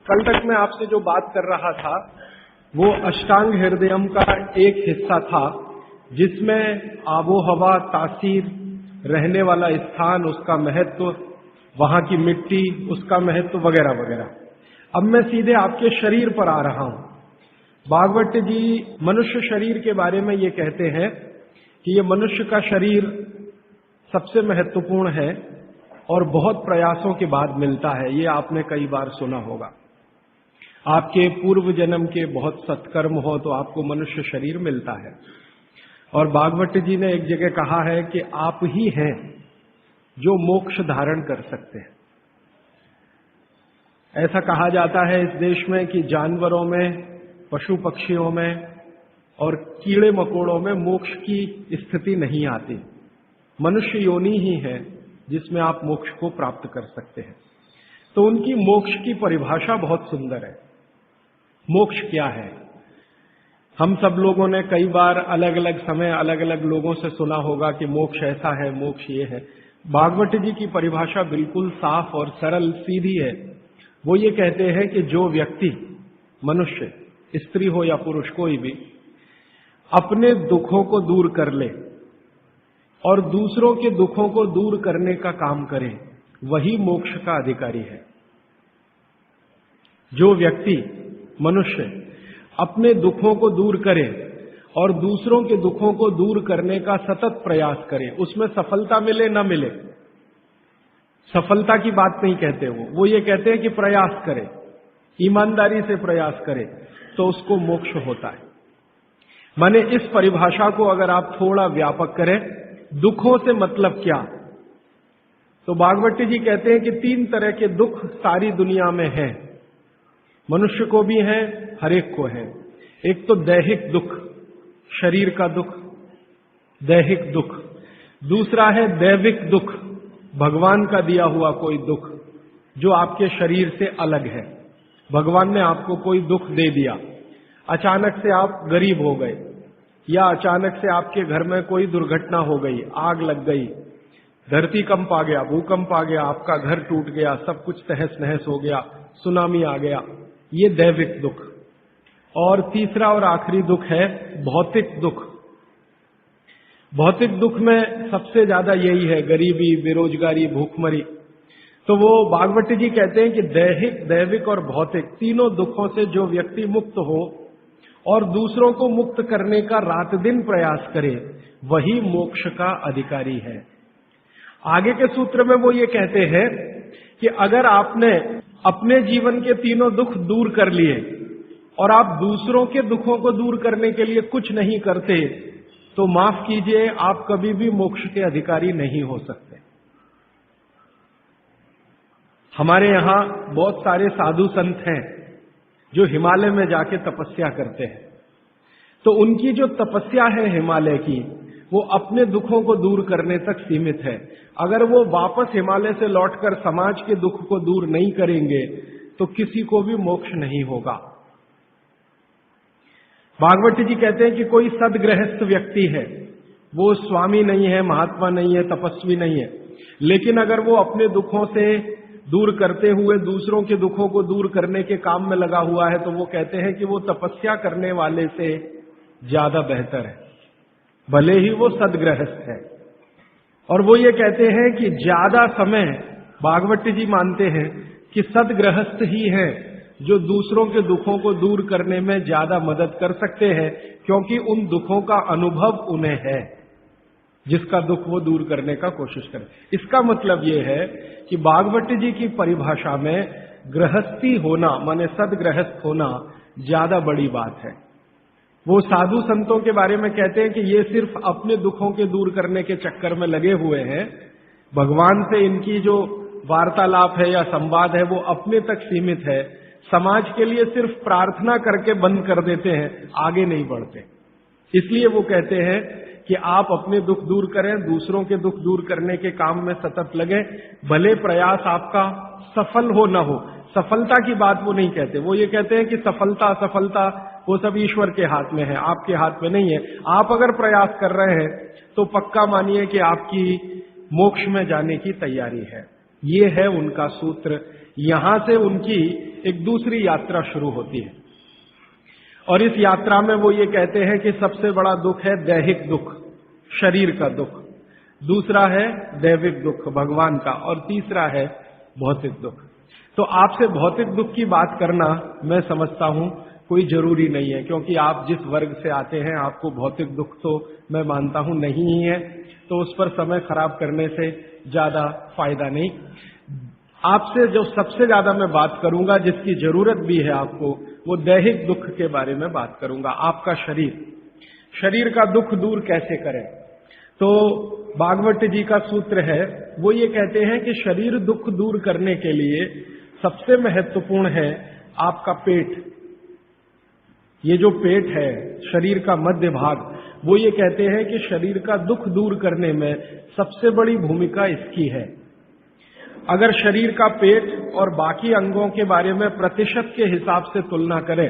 कल तक मैं आपसे जो बात कर रहा था वो अष्टांग हृदयम का एक हिस्सा था, जिसमें आबो हवा, तासीर, रहने वाला स्थान, उसका महत्व, वहां की मिट्टी, उसका महत्व वगैरह वगैरह। अब मैं सीधे आपके शरीर पर आ रहा हूं। भागवत जी मनुष्य शरीर के बारे में ये कहते हैं कि ये मनुष्य का शरीर सबसे महत्वपूर्ण है और बहुत प्रयासों के बाद मिलता है। ये आपने कई बार सुना होगा। आपके पूर्व जन्म के बहुत सत्कर्म हो तो आपको मनुष्य शरीर मिलता है। और भागवत जी ने एक जगह कहा है कि आप ही हैं जो मोक्ष धारण कर सकते हैं। ऐसा कहा जाता है इस देश में कि जानवरों में, पशु पक्षियों में और कीड़े मकोड़ों में मोक्ष की स्थिति नहीं आती। मनुष्य योनि ही है जिसमें आप मोक्ष को प्राप्त कर सकते हैं। तो उनकी मोक्ष की परिभाषा बहुत सुंदर है। मोक्ष क्या है? हम सब लोगों ने कई बार अलग अलग समय अलग अलग लोगों से सुना होगा कि मोक्ष ऐसा है, मोक्ष ये है। भागवत जी की परिभाषा बिल्कुल साफ और सरल सीधी है। वो ये कहते हैं कि जो व्यक्ति, मनुष्य, स्त्री हो या पुरुष, कोई भी, अपने दुखों को दूर कर ले और दूसरों के दुखों को दूर करने का काम करे, वही मोक्ष का अधिकारी है। जो व्यक्ति, मनुष्य, अपने दुखों को दूर करे और दूसरों के दुखों को दूर करने का सतत प्रयास करे, उसमें सफलता मिले न मिले, सफलता की बात नहीं कहते वो ये कहते हैं कि प्रयास करे, ईमानदारी से प्रयास करे, तो उसको मोक्ष होता है। माने इस परिभाषा को अगर आप थोड़ा व्यापक करें, दुखों से मतलब क्या, तो भागवत जी कहते हैं कि 3 तरह के दुख सारी दुनिया में हैं। मनुष्य को भी है, हर एक को है। एक तो दैहिक दुख, शरीर का दुख, दैहिक दुख। दूसरा है दैविक दुख, भगवान का दिया हुआ कोई दुख जो आपके शरीर से अलग है। भगवान ने आपको कोई दुख दे दिया, अचानक से आप गरीब हो गए, या अचानक से आपके घर में कोई दुर्घटना हो गई, आग लग गई, धरती कंप आ गया, भूकंप आ गया, आपका घर टूट गया, सब कुछ तहस नहस हो गया, सुनामी आ गया, ये दैविक दुख। और तीसरा और आखिरी दुख है भौतिक दुख। भौतिक दुख में सबसे ज्यादा यही है, गरीबी, बेरोजगारी, भूखमरी। तो वो भागवत जी कहते हैं कि दैविक और भौतिक तीनों दुखों से जो व्यक्ति मुक्त हो और दूसरों को मुक्त करने का रात दिन प्रयास करे, वही मोक्ष का अधिकारी है। आगे के सूत्र में वो ये कहते हैं कि अगर आपने अपने जीवन के तीनों दुख दूर कर लिए और आप दूसरों के दुखों को दूर करने के लिए कुछ नहीं करते, तो माफ कीजिए, आप कभी भी मोक्ष के अधिकारी नहीं हो सकते। हमारे यहां बहुत सारे साधु संत हैं जो हिमालय में जाके तपस्या करते हैं। तो उनकी जो तपस्या है हिमालय की, वो अपने दुखों को दूर करने तक सीमित है। अगर वो वापस हिमालय से लौटकर समाज के दुख को दूर नहीं करेंगे तो किसी को भी मोक्ष नहीं होगा। भागवत जी कहते हैं कि कोई सदगृहस्थ व्यक्ति है, वो स्वामी नहीं है, महात्मा नहीं है, तपस्वी नहीं है, लेकिन अगर वो अपने दुखों से दूर करते हुए दूसरों के दुखों को दूर करने के काम में लगा हुआ है, तो वो कहते हैं कि वो तपस्या करने वाले से ज्यादा बेहतर है, भले ही वो सदगृहस्थ है। और वो ये कहते हैं कि ज्यादा समय, भागवत जी मानते हैं कि सदगृहस्थ ही है जो दूसरों के दुखों को दूर करने में ज्यादा मदद कर सकते हैं, क्योंकि उन दुखों का अनुभव उन्हें है, जिसका दुख वो दूर करने का कोशिश करें। इसका मतलब ये है कि भागवत जी की परिभाषा में गृहस्थी होना, माने सदगृहस्थ होना, ज्यादा बड़ी बात है। वो साधु संतों के बारे में कहते हैं कि ये सिर्फ अपने दुखों के दूर करने के चक्कर में लगे हुए हैं। भगवान से इनकी जो वार्तालाप है या संवाद है वो अपने तक सीमित है। समाज के लिए सिर्फ प्रार्थना करके बंद कर देते हैं, आगे नहीं बढ़ते। इसलिए वो कहते हैं कि आप अपने दुख दूर करें, दूसरों के दुख दूर करने के काम में सतत लगे, भले प्रयास आपका सफल हो न हो। सफलता की बात वो नहीं कहते। वो ये कहते हैं कि सफलता असफलता वो सब ईश्वर के हाथ में है, आपके हाथ में नहीं है। आप अगर प्रयास कर रहे हैं तो पक्का मानिए कि आपकी मोक्ष में जाने की तैयारी है। ये है उनका सूत्र। यहां से उनकी एक दूसरी यात्रा शुरू होती है। और इस यात्रा में वो ये कहते हैं कि सबसे बड़ा दुख है दैहिक दुख, शरीर का दुख, दूसरा है दैविक दुख भगवान का, और तीसरा है भौतिक दुख। तो आपसे भौतिक दुख की बात करना मैं समझता हूं कोई जरूरी नहीं है, क्योंकि आप जिस वर्ग से आते हैं आपको भौतिक दुख तो मैं मानता हूं नहीं ही है, तो उस पर समय खराब करने से ज्यादा फायदा नहीं। आपसे जो सबसे ज्यादा मैं बात करूंगा, जिसकी जरूरत भी है आपको, वो दैहिक दुख के बारे में बात करूंगा। आपका शरीर का दुख दूर कैसे करें? तो भागवत जी का सूत्र है, वो ये कहते हैं कि शरीर दुख दूर करने के लिए सबसे महत्वपूर्ण है आपका पेट। ये जो पेट है, शरीर का मध्य भाग, वो ये कहते हैं कि शरीर का दुख दूर करने में सबसे बड़ी भूमिका इसकी है। अगर शरीर का पेट और बाकी अंगों के बारे में प्रतिशत के हिसाब से तुलना करें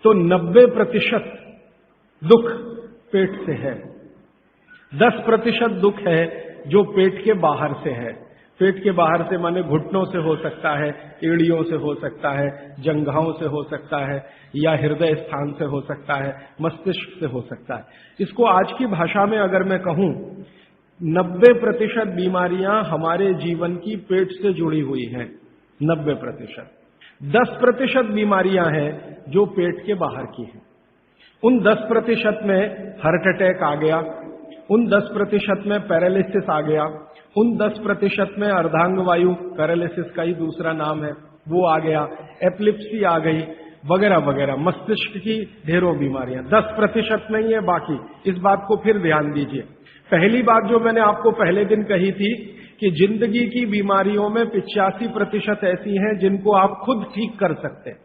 तो 90% दुख पेट से है, 10% दुख है जो पेट के बाहर से है। पेट के बाहर से माने घुटनों से हो सकता है, एड़ियों से हो सकता है, जंघाओं से हो सकता है, या हृदय स्थान से हो सकता है, मस्तिष्क से हो सकता है। इसको आज की भाषा में अगर मैं कहूं, 90% बीमारियां हमारे जीवन की पेट से जुड़ी हुई हैं, 90%। 10% बीमारियां हैं जो पेट के बाहर की हैं। उन 10% में हार्ट अटैक आ गया, उन 10% में पैरालिसिस आ गया, उन 10% में अर्धांग वायु, पैरालिसिस का ही दूसरा नाम है, वो आ गया, एपिलेप्सी आ गई, वगैरह वगैरह, मस्तिष्क की ढेरों बीमारियां। 10% नहीं है बाकी। इस बात को फिर ध्यान दीजिए। पहली बात जो मैंने आपको पहले दिन कही थी कि जिंदगी की बीमारियों में 85% ऐसी हैं जिनको आप खुद ठीक कर सकते हैं,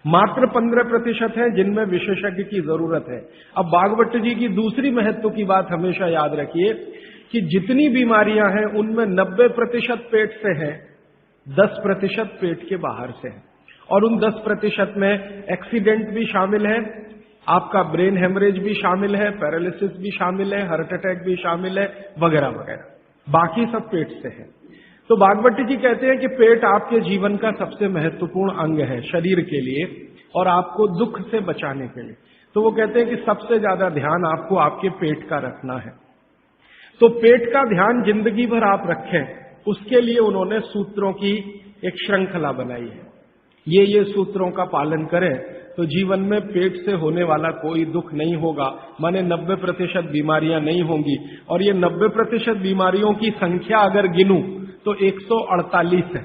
मात्र 15% है जिनमें विशेषज्ञ की जरूरत है। अब भागवत जी की दूसरी महत्व की बात हमेशा याद रखिए कि जितनी बीमारियां हैं उनमें 90% पेट से है, 10% पेट के बाहर से है। और उन 10% में एक्सीडेंट भी शामिल है, आपका ब्रेन हेमरेज भी शामिल है, पैरालिसिस भी शामिल है, हार्ट अटैक भी शामिल है, वगैरह वगैरह। बाकी सब पेट से है। तो भागवत जी कहते हैं कि पेट आपके जीवन का सबसे महत्वपूर्ण अंग है शरीर के लिए और आपको दुख से बचाने के लिए। तो वो कहते हैं कि सबसे ज्यादा ध्यान आपको आपके पेट का रखना है। तो पेट का ध्यान जिंदगी भर आप रखें, उसके लिए उन्होंने सूत्रों की एक श्रृंखला बनाई है। ये सूत्रों का पालन करें तो जीवन में पेट से होने वाला कोई दुख नहीं होगा, माने 90% बीमारियां नहीं होंगी। और ये 90% बीमारियों की संख्या अगर गिनूं तो 148 है।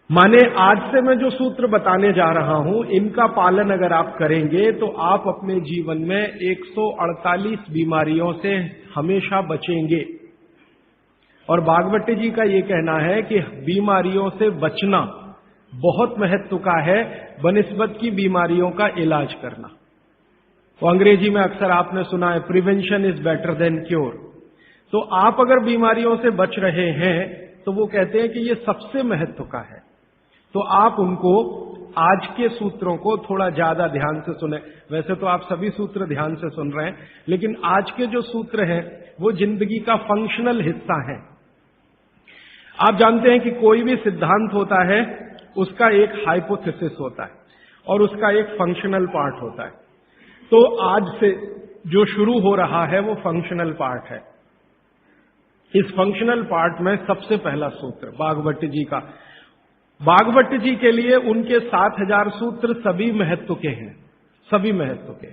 माने आज से मैं जो सूत्र बताने जा रहा हूं, इनका पालन अगर आप करेंगे तो आप अपने जीवन में 148 बीमारियों से हमेशा बचेंगे। और भागवत जी का ये कहना है कि बीमारियों से बचना बहुत महत्व का है बनिस्बत की बीमारियों का इलाज करना। तो अंग्रेजी में अक्सर आपने सुना है prevention is better than cure. तो आप अगर बीमारियों से बच रहे हैं तो वो कहते हैं कि ये सबसे महत्व का है। तो आप उनको आज के सूत्रों को थोड़ा ज्यादा ध्यान से सुने। वैसे तो आप सभी सूत्र ध्यान से सुन रहे हैं, लेकिन आज के जो सूत्र हैं वो जिंदगी का फंक्शनल हिस्सा है। आप जानते हैं कि कोई भी सिद्धांत होता है उसका एक हाइपोथेसिस होता है और उसका एक फंक्शनल पार्ट होता है। तो आज से जो शुरू हो रहा है वो फंक्शनल पार्ट है। इस फंक्शनल पार्ट में सबसे पहला सूत्र भागवत जी का, भागवत जी के लिए उनके 7000 सूत्र सभी महत्व के हैं, सभी महत्व के।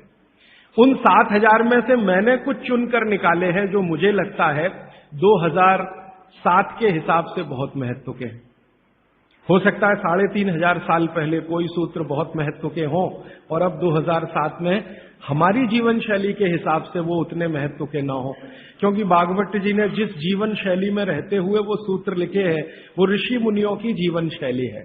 उन 7000 में से मैंने कुछ चुनकर निकाले हैं जो मुझे लगता है 2007 के हिसाब से बहुत महत्व के हैं। हो सकता है 3500 साल पहले कोई सूत्र बहुत महत्व के हों और अब 2007 में हमारी जीवन शैली के हिसाब से वो उतने महत्व के ना हो, क्योंकि भागवत जी ने जिस जीवन शैली में रहते हुए वो सूत्र लिखे हैं वो ऋषि मुनियों की जीवन शैली है।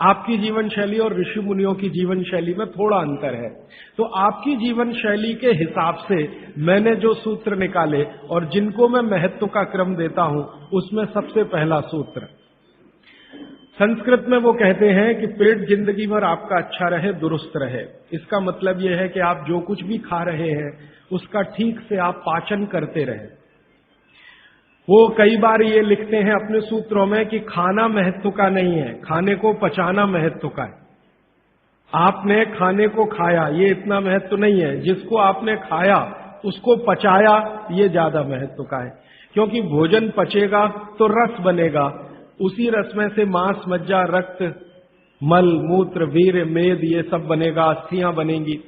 आपकी जीवन शैली और ऋषि मुनियों की जीवन शैली में थोड़ा अंतर है। तो आपकी जीवन शैली के हिसाब से मैंने जो सूत्र निकाले और जिनको मैं महत्व का क्रम देता हूं, उसमें सबसे पहला सूत्र, संस्कृत में वो कहते हैं कि पेट जिंदगी भर आपका अच्छा रहे, दुरुस्त रहे। इसका मतलब यह है कि आप जो कुछ भी खा रहे हैं उसका ठीक से आप पाचन करते रहें। वो कई बार ये लिखते हैं अपने सूत्रों में कि खाना महत्व का नहीं है, खाने को पचाना महत्व का है। आपने खाने को खाया, ये इतना महत्व नहीं है। जिसको आपने खाया उसको पचाया, ये ज्यादा महत्व का है। क्योंकि भोजन पचेगा तो रस बनेगा, उसी रस में से मांस, मज्जा, रक्त, मल, मूत्र, वीर्य, मेद, ये सब बनेगा, अस्थियां बनेंगी,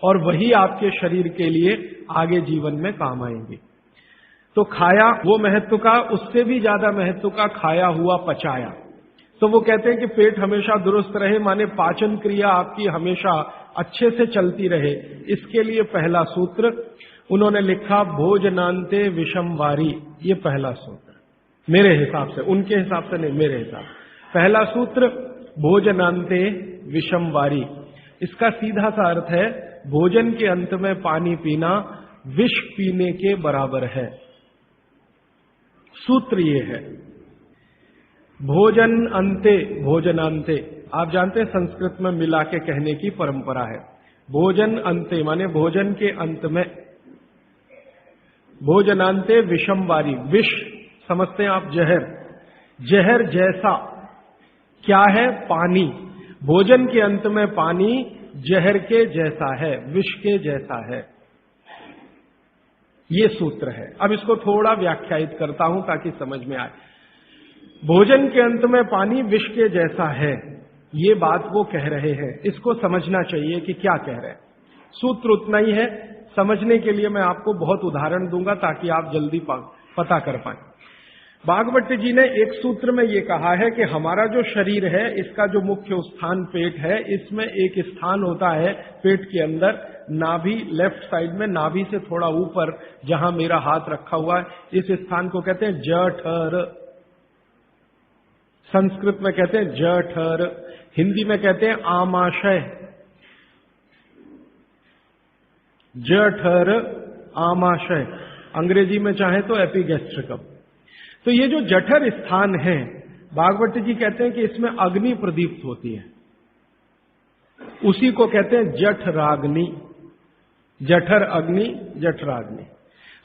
और वही आपके शरीर के लिए आगे जीवन में काम आएंगी। तो खाया वो महत्व का, उससे भी ज्यादा महत्व का खाया हुआ पचाया। तो वो कहते हैं कि पेट हमेशा दुरुस्त रहे, माने पाचन क्रिया आपकी हमेशा अच्छे से चलती रहे। इसके लिए पहला सूत्र उन्होंने लिखा भोजनांते विषमवारी। ये पहला सूत्र मेरे हिसाब से, उनके हिसाब से नहीं, मेरे हिसाब से पहला सूत्र भोजनांते विषमवारी। इसका सीधा सा अर्थ है भोजन के अंत में पानी पीना विष पीने के बराबर है। सूत्र ये है भोजन अंते, भोजनांते। आप जानते हैं संस्कृत में मिला के कहने की परंपरा है। भोजन अंते माने भोजन के अंत में, भोजनांते विषमवारी। विष समझते हैं आप, जहर। जहर जैसा क्या है? पानी। भोजन के अंत में पानी जहर के जैसा है, विष के जैसा है। ये सूत्र है। अब इसको थोड़ा व्याख्यायित करता हूं ताकि समझ में आए। भोजन के अंत में पानी विष के जैसा है, ये बात वो कह रहे हैं। इसको समझना चाहिए कि क्या कह रहे हैं। सूत्र उतना ही है, समझने के लिए मैं आपको बहुत उदाहरण दूंगा ताकि आप जल्दी पता कर पाएं। भागवत जी ने एक सूत्र में ये कहा है कि हमारा जो शरीर है, इसका जो मुख्य स्थान पेट है, इसमें एक स्थान होता है पेट के अंदर, नाभि, लेफ्ट साइड में, नाभि से थोड़ा ऊपर जहां मेरा हाथ रखा हुआ है, इस स्थान को कहते हैं जठर। संस्कृत में कहते हैं जठर, हिंदी में कहते हैं आमाशय। जठर, आमाशय, अंग्रेजी में चाहे तो एपिगैस्ट्रिकम। तो ये जो जठर स्थान है, भागवत जी कहते हैं कि इसमें अग्नि प्रदीप्त होती है, उसी को कहते हैं जठराग्नि। जठर अग्नि, जठराग्नि।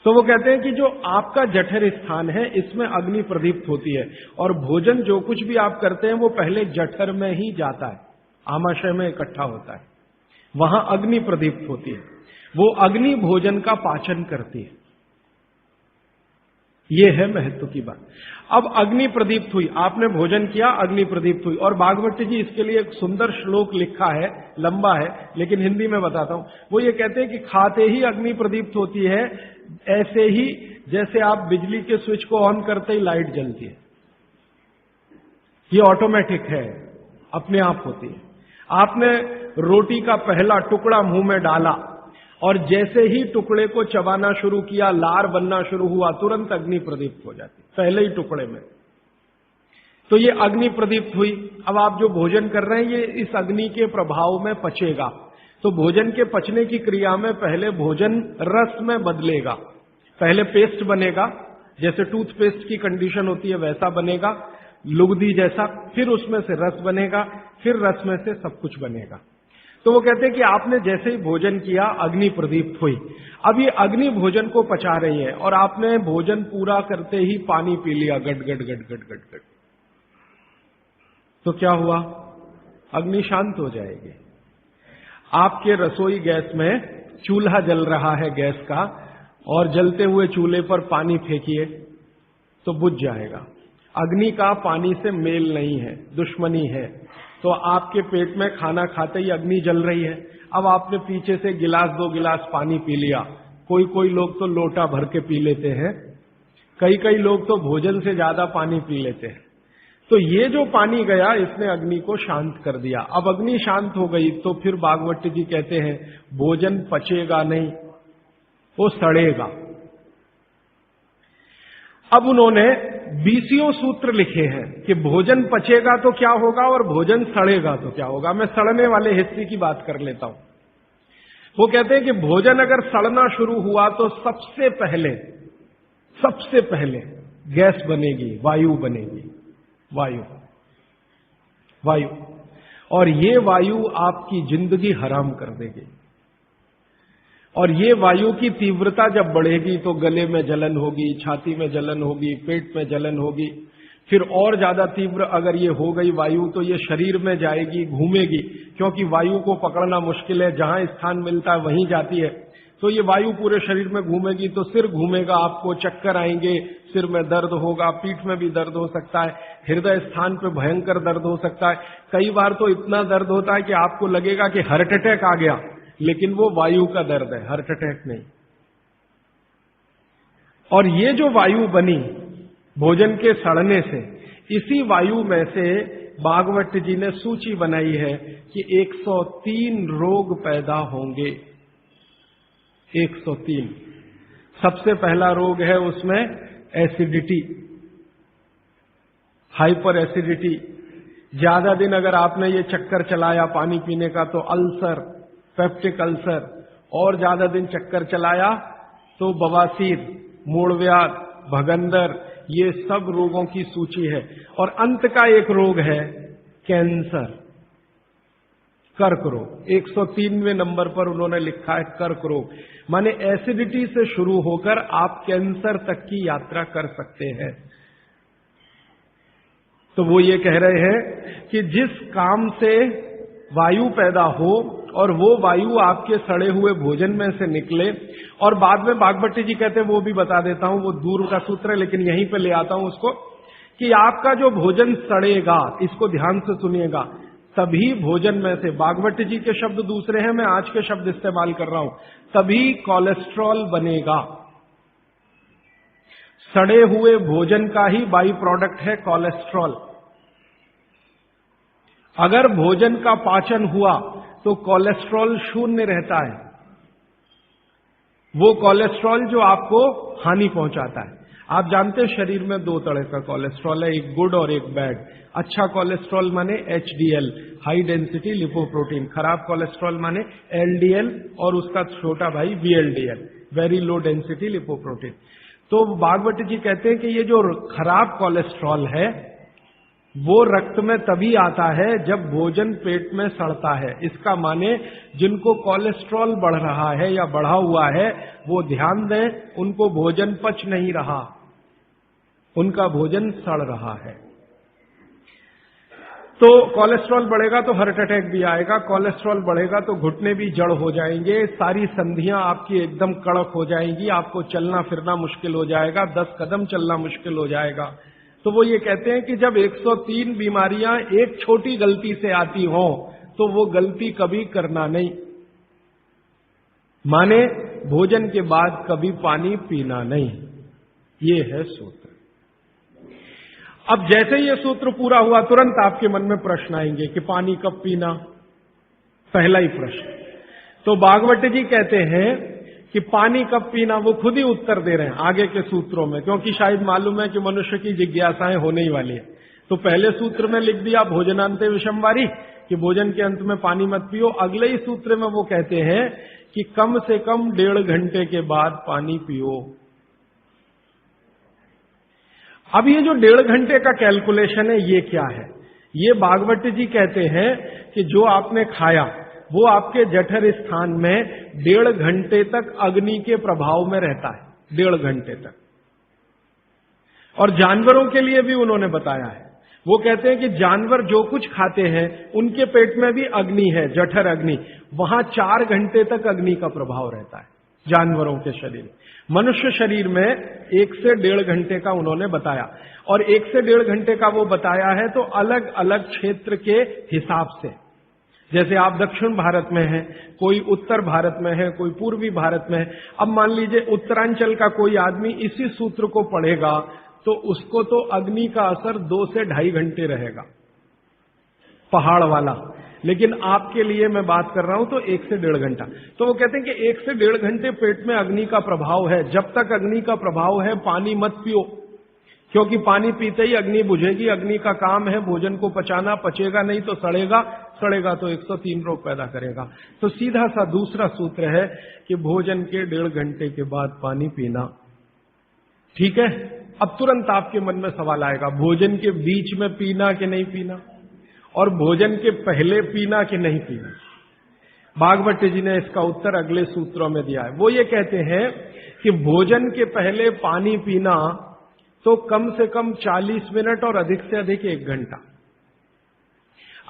तो वो कहते हैं कि जो आपका जठर स्थान है, इसमें अग्नि प्रदीप्त होती है, और भोजन जो कुछ भी आप करते हैं वो पहले जठर में ही जाता है, आमाशय में इकट्ठा होता है, वहां अग्नि प्रदीप्त होती है। वो अग्नि भोजन का पाचन करती है। ये है महत्व की बात। अब अग्नि प्रदीप्त हुई, आपने भोजन किया, अग्नि प्रदीप्त हुई। और भागवत जी इसके लिए एक सुंदर श्लोक लिखा है, लंबा है लेकिन हिंदी में बताता हूं। वो ये कहते हैं कि खाते ही अग्नि प्रदीप्त होती है, ऐसे ही जैसे आप बिजली के स्विच को ऑन करते ही लाइट जलती है। ये ऑटोमेटिक है, अपने आप होती है। आपने रोटी का पहला टुकड़ा मुंह में डाला और जैसे ही टुकड़े को चबाना शुरू किया, लार बनना शुरू हुआ, तुरंत अग्नि प्रदीप्त हो जाती, पहले ही टुकड़े में। तो ये अग्नि प्रदीप्त हुई। अब आप जो भोजन कर रहे हैं, ये इस अग्नि के प्रभाव में पचेगा। तो भोजन के पचने की क्रिया में पहले भोजन रस में बदलेगा। पहले पेस्ट बनेगा, जैसे टूथपेस्ट की कंडीशन होती है वैसा बनेगा, लुगदी जैसा। फिर उसमें से रस बनेगा, फिर रस में से सब कुछ बनेगा। तो वो कहते हैं कि आपने जैसे ही भोजन किया, अग्नि प्रदीप्त हुई। अब ये अग्नि भोजन को पचा रही है, और आपने भोजन पूरा करते ही पानी पी लिया, गट गट गट गट गट गट। तो क्या हुआ? अग्नि शांत हो जाएगी। आपके रसोई गैस में चूल्हा जल रहा है गैस का, और जलते हुए चूल्हे पर पानी फेंकिए तो बुझ जाएगा। अग्नि का पानी से मेल नहीं है, दुश्मनी है। तो आपके पेट में खाना खाते ही अग्नि जल रही है। अब आपने पीछे से गिलास 2 गिलास पानी पी लिया। कोई कोई लोग तो लोटा भर के पी लेते हैं, कई कई लोग तो भोजन से ज्यादा पानी पी लेते हैं। तो ये जो पानी गया, इसने अग्नि को शांत कर दिया। अब अग्नि शांत हो गई तो फिर भागवत जी कहते हैं भोजन पचेगा नहीं, वो सड़ेगा। अब उन्होंने 20 सूत्र लिखे हैं कि भोजन पचेगा तो क्या होगा और भोजन सड़ेगा तो क्या होगा। मैं सड़ने वाले हिस्से की बात कर लेता हूं। वो कहते हैं कि भोजन अगर सड़ना शुरू हुआ तो सबसे पहले गैस बनेगी, वायु बनेगी, वायु। और ये वायु आपकी जिंदगी हराम कर देगी। और ये वायु की तीव्रता जब बढ़ेगी तो गले में जलन होगी, छाती में जलन होगी, पेट में जलन होगी। फिर और ज्यादा तीव्र अगर ये हो गई वायु तो ये शरीर में जाएगी, घूमेगी, क्योंकि वायु को पकड़ना मुश्किल है, जहां स्थान मिलता है वहीं जाती है। तो ये वायु पूरे शरीर में घूमेगी तो सिर घूमेगा, आपको चक्कर आएंगे, सिर में दर्द होगा, पीठ में भी दर्द हो सकता है, हृदय स्थान पर भयंकर दर्द हो सकता है। कई बार तो इतना दर्द होता है कि आपको लगेगा कि हार्ट अटैक आ गया, लेकिन वो वायु का दर्द है, हार्ट अटैक नहीं। और ये जो वायु बनी भोजन के सड़ने से, इसी वायु में से भागवत जी ने सूची बनाई है कि 103 रोग पैदा होंगे। 103। सबसे पहला रोग है उसमें एसिडिटी, हाइपर एसिडिटी। ज्यादा दिन अगर आपने ये चक्कर चलाया पानी पीने का तो अल्सर, पेप्टिक अल्सर, और ज्यादा दिन चक्कर चलाया तो बवासीर, मूढ़व्याध, भगंदर, ये सब रोगों की सूची है। और अंत का एक रोग है कैंसर, कर्क रोग। 103वें नंबर पर उन्होंने लिखा है कर्क रोग, माने एसिडिटी से शुरू होकर आप कैंसर तक की यात्रा कर सकते हैं। तो वो ये कह रहे हैं कि जिस काम से वायु पैदा हो और वो वायु आपके सड़े हुए भोजन में से निकले, और बाद में बागभट्टी जी कहते हैं, वो भी बता देता हूं, वो दूर का सूत्र है लेकिन यहीं पे ले आता हूं उसको, कि आपका जो भोजन सड़ेगा, इसको ध्यान से सुनिएगा, तभी भोजन में से, बागभट्टी जी के शब्द दूसरे हैं, मैं आज के शब्द इस्तेमाल कर रहा हूं, तभी कोलेस्ट्रॉल बनेगा। सड़े हुए भोजन का ही बाई प्रोडक्ट है कोलेस्ट्रॉल। अगर भोजन का पाचन हुआ तो कोलेस्ट्रॉल शून्य रहता है, वो कोलेस्ट्रॉल जो आपको हानि पहुंचाता है। आप जानते हैं शरीर में दो तरह का कोलेस्ट्रॉल है, एक गुड और एक बैड। अच्छा कोलेस्ट्रॉल माने एचडीएल, हाई डेंसिटी लिपोप्रोटीन। खराब कोलेस्ट्रॉल माने एलडीएल और उसका छोटा भाई VLDL, very low density lipoprotein. तो भागवत जी कहते हैं कि ये जो खराब कोलेस्ट्रॉल है वो रक्त में तभी आता है जब भोजन पेट में सड़ता है। इसका माने जिनको कोलेस्ट्रॉल बढ़ रहा है या बढ़ा हुआ है वो ध्यान दें, उनको भोजन पच नहीं रहा, उनका भोजन सड़ रहा है। तो कोलेस्ट्रॉल बढ़ेगा तो हार्ट अटैक भी आएगा, कोलेस्ट्रॉल बढ़ेगा तो घुटने भी जड़ हो जाएंगे, सारी संधियां आपकी एकदम कड़क हो जाएंगी, आपको चलना फिरना मुश्किल हो जाएगा, 10 कदम चलना मुश्किल हो जाएगा। तो वो ये कहते हैं कि जब 103 बीमारियां एक छोटी गलती से आती हों तो वो गलती कभी करना नहीं, माने भोजन के बाद कभी पानी पीना नहीं। ये है सूत्र। अब जैसे ये सूत्र पूरा हुआ तुरंत आपके मन में प्रश्न आएंगे कि पानी कब पीना, पहला ही प्रश्न। तो भागवत जी कहते हैं कि पानी कब पीना वो खुद ही उत्तर दे रहे हैं आगे के सूत्रों में, क्योंकि शायद मालूम है कि मनुष्य की जिज्ञासाएं होने ही वाली है। तो पहले सूत्र में लिख दिया भोजनांते विषमवारी कि भोजन के अंत में पानी मत पियो। अगले ही सूत्र में वो कहते हैं कि कम से कम 1.5 घंटे के बाद पानी पियो। अब ये जो 1.5 घंटे का कैलकुलेशन है ये क्या है? ये भागवत जी कहते हैं कि जो आपने खाया वो आपके जठर स्थान में 1.5 घंटे तक अग्नि के प्रभाव में रहता है, 1.5 घंटे तक। और जानवरों के लिए भी उन्होंने बताया है, वो कहते हैं कि जानवर जो कुछ खाते हैं उनके पेट में भी अग्नि है, जठर अग्नि, वहां 4 घंटे तक अग्नि का प्रभाव रहता है जानवरों के शरीर। मनुष्य शरीर में 1 से 1.5 घंटे का उन्होंने बताया, और 1 से 1.5 घंटे का वो बताया है तो अलग अलग क्षेत्र के हिसाब से। जैसे आप दक्षिण भारत में हैं, कोई उत्तर भारत में है, कोई पूर्वी भारत में है। अब मान लीजिए उत्तरांचल का कोई आदमी इसी सूत्र को पढ़ेगा तो उसको तो अग्नि का असर 2 से 2.5 घंटे रहेगा, पहाड़ वाला। लेकिन आपके लिए मैं बात कर रहा हूं तो 1 से 1.5 घंटा। तो वो कहते हैं कि 1 से 1.5 घंटे पेट में अग्नि का प्रभाव है। जब तक अग्नि का प्रभाव है पानी मत पियो, क्योंकि पानी पीते ही अग्नि बुझेगी। अग्नि का काम है भोजन को पचाना, पचेगा नहीं तो सड़ेगा, सड़ेगा तो 103 रोग पैदा करेगा। तो सीधा सा दूसरा सूत्र है कि भोजन के 1.5 घंटे के बाद पानी पीना। ठीक है, अब तुरंत आपके मन में सवाल आएगा, भोजन के बीच में पीना कि नहीं पीना, और भोजन के पहले पीना कि नहीं पीना। भागवती जी ने इसका उत्तर अगले सूत्रों में दिया है। वो ये कहते हैं कि भोजन के पहले पानी पीना तो कम से कम 40 मिनट और अधिक से अधिक 1 घंटा।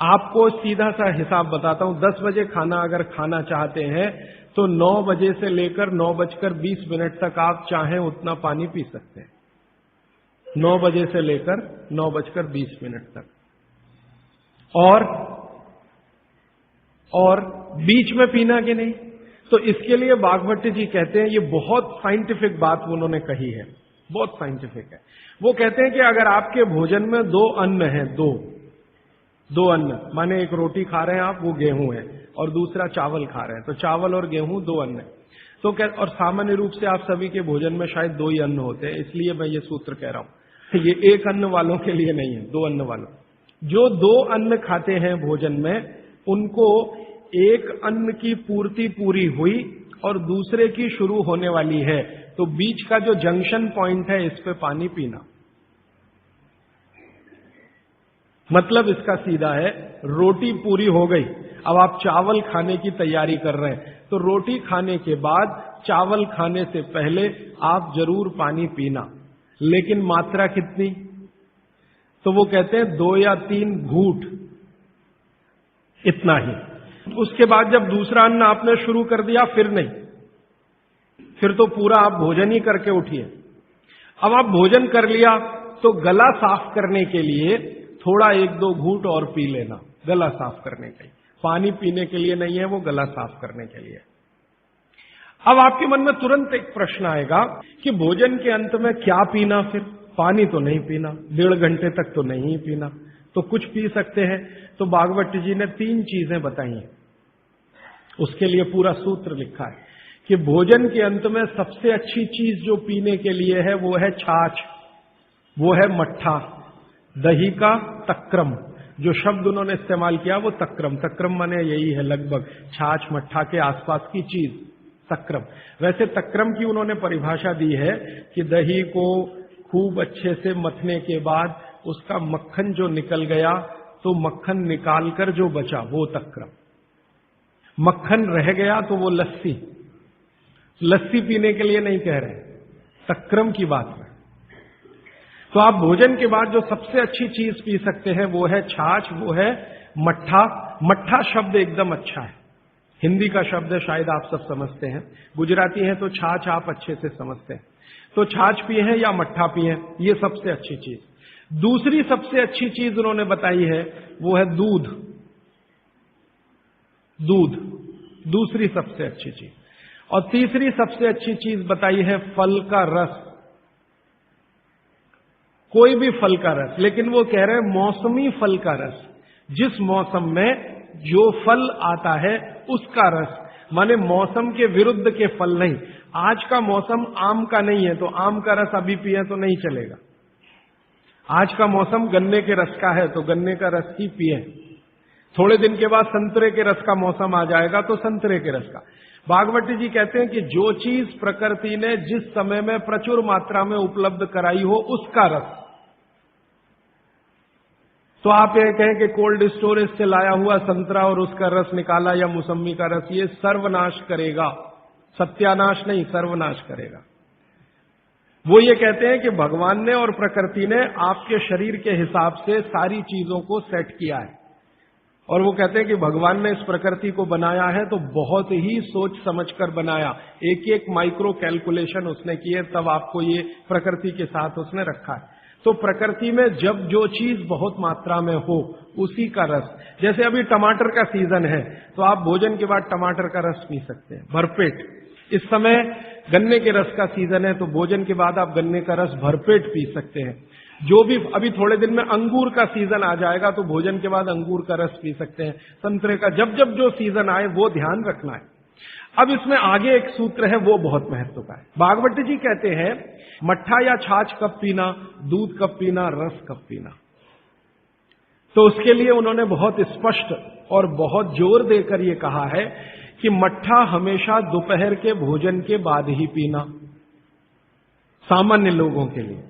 आपको सीधा सा हिसाब बताता हूं, 10 बजे खाना अगर खाना चाहते हैं तो 9 बजे से लेकर 9:20 तक आप चाहें उतना पानी पी सकते हैं। 9 बजे से लेकर 9:20 तक। और बीच में पीना कि नहीं, तो इसके लिए भागवती जी कहते हैं, ये बहुत साइंटिफिक बात उन्होंने कही है, बहुत साइंटिफिक है। वो कहते हैं कि अगर आपके भोजन में 2 अन्न हैं, दो अन्न, माने एक रोटी खा रहे हैं आप, वो गेहूं है, और दूसरा चावल खा रहे हैं, तो चावल और गेहूं 2 अन्न है। तो और सामान्य रूप से आप सभी के भोजन में शायद 2 ही अन्न होते हैं, इसलिए मैं ये सूत्र कह रहा हूं। ये 1 अन्न वालों के लिए नहीं है, 2 अन्न वालों। जो 2 अन्न खाते हैं भोजन में, उनको एक अन्न की पूर्ति पूरी हुई और दूसरे की शुरू होने वाली है, तो बीच का जो जंक्शन पॉइंट है, इस पे पानी पीना। मतलब इसका सीधा है, रोटी पूरी हो गई, अब आप चावल खाने की तैयारी कर रहे हैं, तो रोटी खाने के बाद चावल खाने से पहले आप जरूर पानी पीना, लेकिन मात्रा कितनी? तो वो कहते हैं 2 या 3 घूंट, इतना ही। उसके बाद जब दूसरा अन्न आपने शुरू कर दिया, फिर नहीं, फिर तो पूरा आप भोजन ही करके उठिए। अब आप भोजन कर लिया तो गला साफ करने के लिए थोड़ा 1-2 घूंट और पी लेना, गला साफ करने के लिए। पानी पीने के लिए नहीं है, वो गला साफ करने के लिए। अब आपके मन में तुरंत एक प्रश्न आएगा कि भोजन के अंत में क्या पीना? फिर पानी तो नहीं पीना, 1.5 घंटे तक तो नहीं पीना, तो कुछ पी सकते हैं। तो भागवती जी ने 3 चीजें बताई हैं, उसके लिए पूरा सूत्र लिखा है कि भोजन के अंत में सबसे अच्छी चीज जो पीने के लिए है वो है छाछ, वो है मट्ठा, दही का तक्रम। जो शब्द उन्होंने इस्तेमाल किया वो तक्रम माने यही है, लगभग छाछ मट्ठा के आसपास की चीज, तक्रम। वैसे तक्रम की उन्होंने परिभाषा दी है कि दही को खूब अच्छे से मथने के बाद उसका मक्खन जो निकल गया, तो मक्खन निकालकर जो बचा वो तक्रम। मक्खन रह गया तो वो लस्सी, लस्सी पीने के लिए नहीं कह रहे, तक्रम की बात है। तो आप भोजन के बाद जो सबसे अच्छी चीज पी सकते हैं वो है छाछ, वो है मट्ठा। मट्ठा शब्द एकदम अच्छा है, हिंदी का शब्द है, शायद आप सब समझते हैं। गुजराती हैं तो छाछ आप अच्छे से समझते हैं। तो छाछ पिए हैं या मट्ठा पिए हैं, ये सबसे अच्छी चीज। दूसरी सबसे अच्छी चीज उन्होंने बताई है वो है दूध, दूध दूसरी सबसे अच्छी चीज। और तीसरी सबसे अच्छी चीज बताई है फल का रस, कोई भी फल का रस, लेकिन वो कह रहे हैं मौसमी फल का रस, जिस मौसम में जो फल आता है उसका रस, माने मौसम के विरुद्ध के फल नहीं। आज का मौसम आम का नहीं है, तो आम का रस अभी पिए तो नहीं चलेगा। आज का मौसम गन्ने के रस का है, तो गन्ने का रस ही पिए। थोड़े दिन के बाद संतरे के रस का मौसम आ जाएगा, तो संतरे के रस का। भागवती जी कहते हैं कि जो चीज प्रकृति ने जिस समय में प्रचुर मात्रा में उपलब्ध कराई हो, उसका रस। तो आप ये कहें कि कोल्ड स्टोरेज से लाया हुआ संतरा और उसका रस निकाला या मौसमी का रस, ये सर्वनाश करेगा, सत्यानाश नहीं, सर्वनाश करेगा। वो ये कहते हैं कि भगवान ने और प्रकृति ने आपके शरीर के हिसाब से सारी चीजों को सेट किया है, और वो कहते हैं कि भगवान ने इस प्रकृति को बनाया है तो बहुत ही सोच समझकर बनाया, एक एक माइक्रो कैलकुलेशन उसने किए, तब आपको ये प्रकृति के साथ उसने रखा है। तो प्रकृति में जब जो चीज बहुत मात्रा में हो उसी का रस, जैसे अभी टमाटर का सीजन है तो आप भोजन के बाद टमाटर का रस पी सकते हैं भरपेट। इस समय गन्ने के रस का सीजन है, तो भोजन के बाद आप गन्ने का रस भरपेट पी सकते हैं। जो भी अभी थोड़े दिन में अंगूर का सीजन आ जाएगा, तो भोजन के बाद अंगूर का रस पी सकते हैं। संतरे का जब जब जो सीजन आए वो ध्यान रखना है। अब इसमें आगे एक सूत्र है, वो बहुत महत्व का है। भागवती जी कहते हैं मट्ठा या छाछ कब पीना, दूध कब पीना, रस कब पीना। तो उसके लिए उन्होंने बहुत स्पष्ट और बहुत जोर देकर ये कहा है कि मट्ठा हमेशा दोपहर के भोजन के बाद ही पीना, सामान्य लोगों के लिए।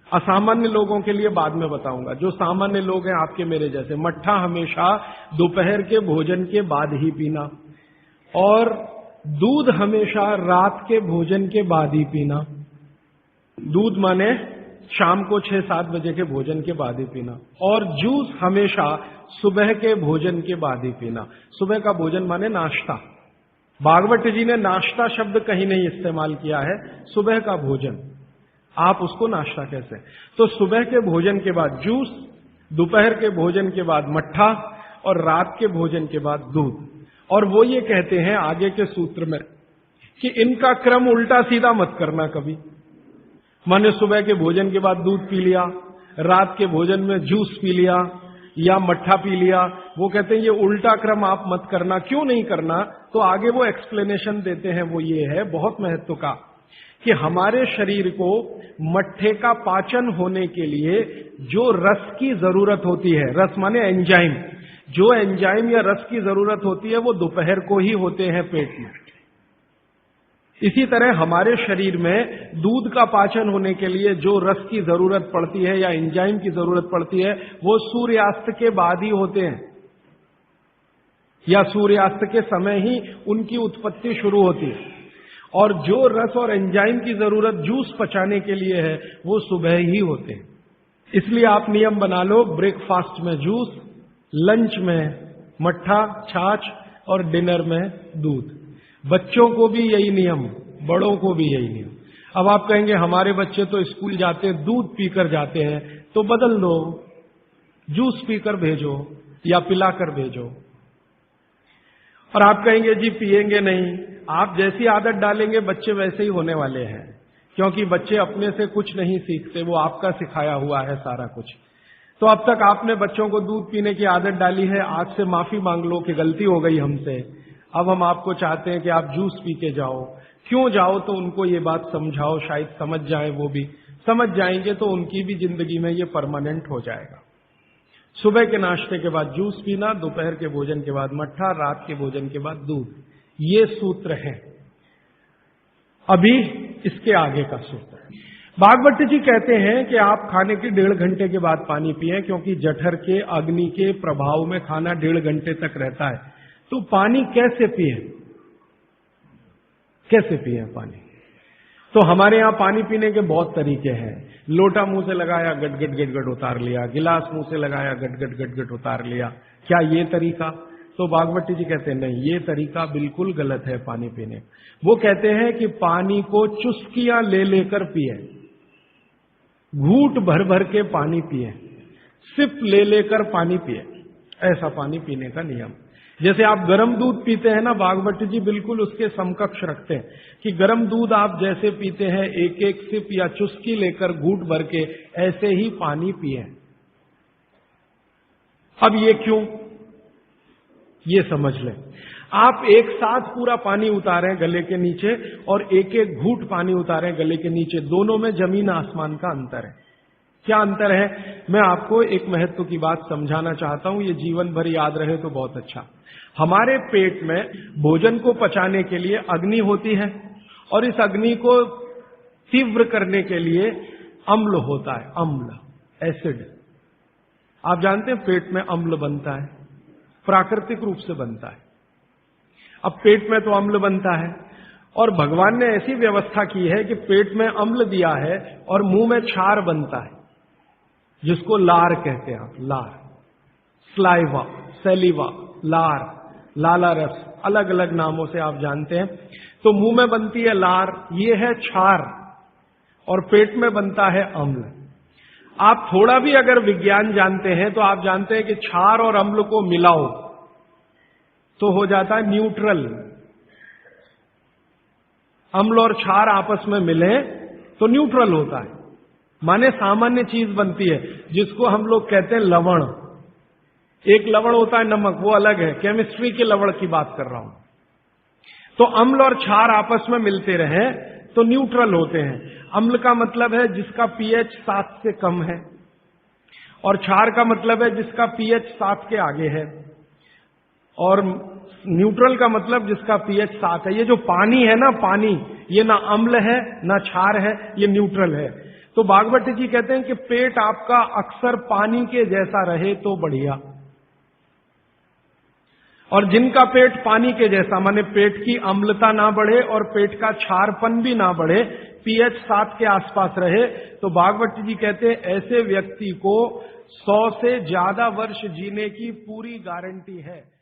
असामान्य लोगों के लिए बाद में बताऊंगा। जो सामान्य लोग हैं आपके मेरे जैसे, मट्ठा हमेशा दोपहर के भोजन के बाद ही पीना। और दूध हमेशा रात के भोजन के बाद ही पीना। दूध माने शाम को 6-7 बजे के भोजन के बाद ही पीना। और जूस हमेशा सुबह के भोजन के बाद ही पीना। सुबह का भोजन माने नाश्ता। भागवत जी ने नाश्ता शब्द कहीं नहीं इस्तेमाल किया है, सुबह का भोजन। आप उसको नाश्ता कैसे? तो सुबह के भोजन के बाद जूस, दोपहर के भोजन के बाद मट्ठा और रात के भोजन के बाद दूध। और वो ये कहते हैं आगे के सूत्र में कि इनका क्रम उल्टा सीधा मत करना कभी। माने सुबह के भोजन के बाद दूध पी लिया, रात के भोजन में जूस पी लिया या मट्ठा पी लिया। वो कहते हैं ये उल्टा क्रम आप मत करना। क्यों नहीं करना? तो आगे वो एक्सप्लेनेशन देते हैं, वो ये है बहुत महत्व का, कि हमारे शरीर को मट्ठे का पाचन होने के लिए जो रस की जरूरत होती है, रस माने एंजाइम, जो एंजाइम या रस की जरूरत होती है वो दोपहर को ही होते हैं पेट में। इसी तरह हमारे शरीर में दूध का पाचन होने के लिए जो रस की जरूरत पड़ती है या एंजाइम की जरूरत पड़ती है वो सूर्यास्त के बाद ही होते हैं, या सूर्यास्त के समय ही उनकी उत्पत्ति शुरू होती है। और जो रस और एंजाइम की जरूरत जूस पचाने के लिए है वो सुबह ही होते हैं। इसलिए आप नियम बना लो, ब्रेकफास्ट में जूस, लंच में मट्ठा छाछ और डिनर में दूध। बच्चों को भी यही नियम, बड़ों को भी यही नियम। अब आप कहेंगे हमारे बच्चे तो स्कूल जाते दूध पीकर जाते हैं, तो बदल दो, जूस पीकर भेजो या पिलाकर भेजो। और आप कहेंगे जी पिएंगे नहीं। आप जैसी आदत डालेंगे बच्चे वैसे ही होने वाले हैं, क्योंकि बच्चे अपने से कुछ नहीं सीखते, वो आपका सिखाया हुआ है सारा कुछ। तो अब तक आपने बच्चों को दूध पीने की आदत डाली है, आज से माफी मांग लो कि गलती हो गई हमसे। अब हम आपको चाहते हैं कि आप जूस पी के जाओ। क्यों जाओ? तो उनको ये बात समझाओ, शायद समझ जाए, वो भी समझ जाएंगे तो उनकी भी जिंदगी में ये परमानेंट हो जाएगा। सुबह के नाश्ते के बाद जूस पीना, दोपहर के भोजन के बाद मट्ठा, रात के भोजन के बाद दूध। ये सूत्र है। अभी इसके आगे का सूत्र भागवत जी कहते हैं कि आप खाने के 1.5 घंटे के बाद पानी पिएं, क्योंकि जठर के अग्नि के प्रभाव में खाना 1.5 घंटे तक रहता है। तो पानी कैसे पिए? कैसे पिए पानी? तो हमारे यहां पानी पीने के बहुत तरीके हैं। लोटा मुंह से लगाया, गट गट गट गट उतार लिया। गिलास मुंह से लगाया, गट गट गट गट उतार लिया। क्या ये तरीका? तो भागवत जी कहते हैं नहीं, ये तरीका बिल्कुल गलत है पानी पीने। वो कहते हैं कि पानी को चुस्कियां ले लेकर पिए, घूंट भर भर के पानी पिए, सिप ले लेकर पानी पिए। ऐसा पानी पीने का नियम। जैसे आप गर्म दूध पीते हैं ना, भागवत जी बिल्कुल उसके समकक्ष रखते हैं कि गर्म दूध आप जैसे पीते हैं एक एक सिप या चुस्की लेकर घूंट भर के, ऐसे ही पानी पिए। अब ये क्यों? ये समझ लें। आप एक साथ पूरा पानी उतारें गले के नीचे और एक एक घूंट पानी उतारें गले के नीचे, दोनों में जमीन आसमान का अंतर है। क्या अंतर है? मैं आपको एक महत्व की बात समझाना चाहता हूं, ये जीवन भर याद रहे तो बहुत अच्छा। हमारे पेट में भोजन को पचाने के लिए अग्नि होती है और इस अग्नि को तीव्र करने के लिए अम्ल होता है, अम्ल, एसिड। आप जानते हैं पेट में अम्ल बनता है, प्राकृतिक रूप से बनता है। अब पेट में तो अम्ल बनता है और भगवान ने ऐसी व्यवस्था की है कि पेट में अम्ल दिया है और मुंह में क्षार बनता है, जिसको लार कहते हैं आप, लार, स्लाइवा, सेलिवा, लार, लाला रस, अलग अलग नामों से आप जानते हैं। तो मुंह में बनती है लार, ये है क्षार, और पेट में बनता है अम्ल। आप थोड़ा भी अगर विज्ञान जानते हैं तो आप जानते हैं कि क्षार और अम्ल को मिलाओ तो हो जाता है न्यूट्रल। अम्ल और क्षार आपस में मिले तो न्यूट्रल होता है, माने सामान्य चीज बनती है, जिसको हम लोग कहते हैं लवण। एक लवण होता है नमक, वो अलग है, केमिस्ट्री के लवण की बात कर रहा हूं। तो अम्ल और क्षार आपस में मिलते रहे तो न्यूट्रल होते हैं। अम्ल का मतलब है जिसका पीएच 7 से कम है, और क्षार का मतलब है जिसका पीएच 7 के आगे है, और न्यूट्रल का मतलब जिसका पीएच 7 है। ये जो पानी है ना, पानी, ये ना अम्ल है ना क्षार है, ये न्यूट्रल है। तो भागवत जी कहते हैं कि पेट आपका अक्सर पानी के जैसा रहे तो बढ़िया। और जिनका पेट पानी के जैसा, माने पेट की अम्लता ना बढ़े और पेट का क्षारपन भी ना बढ़े, pH 7 के आसपास रहे, तो भागवत जी कहते हैं ऐसे व्यक्ति को 100 से ज्यादा वर्ष जीने की पूरी गारंटी है।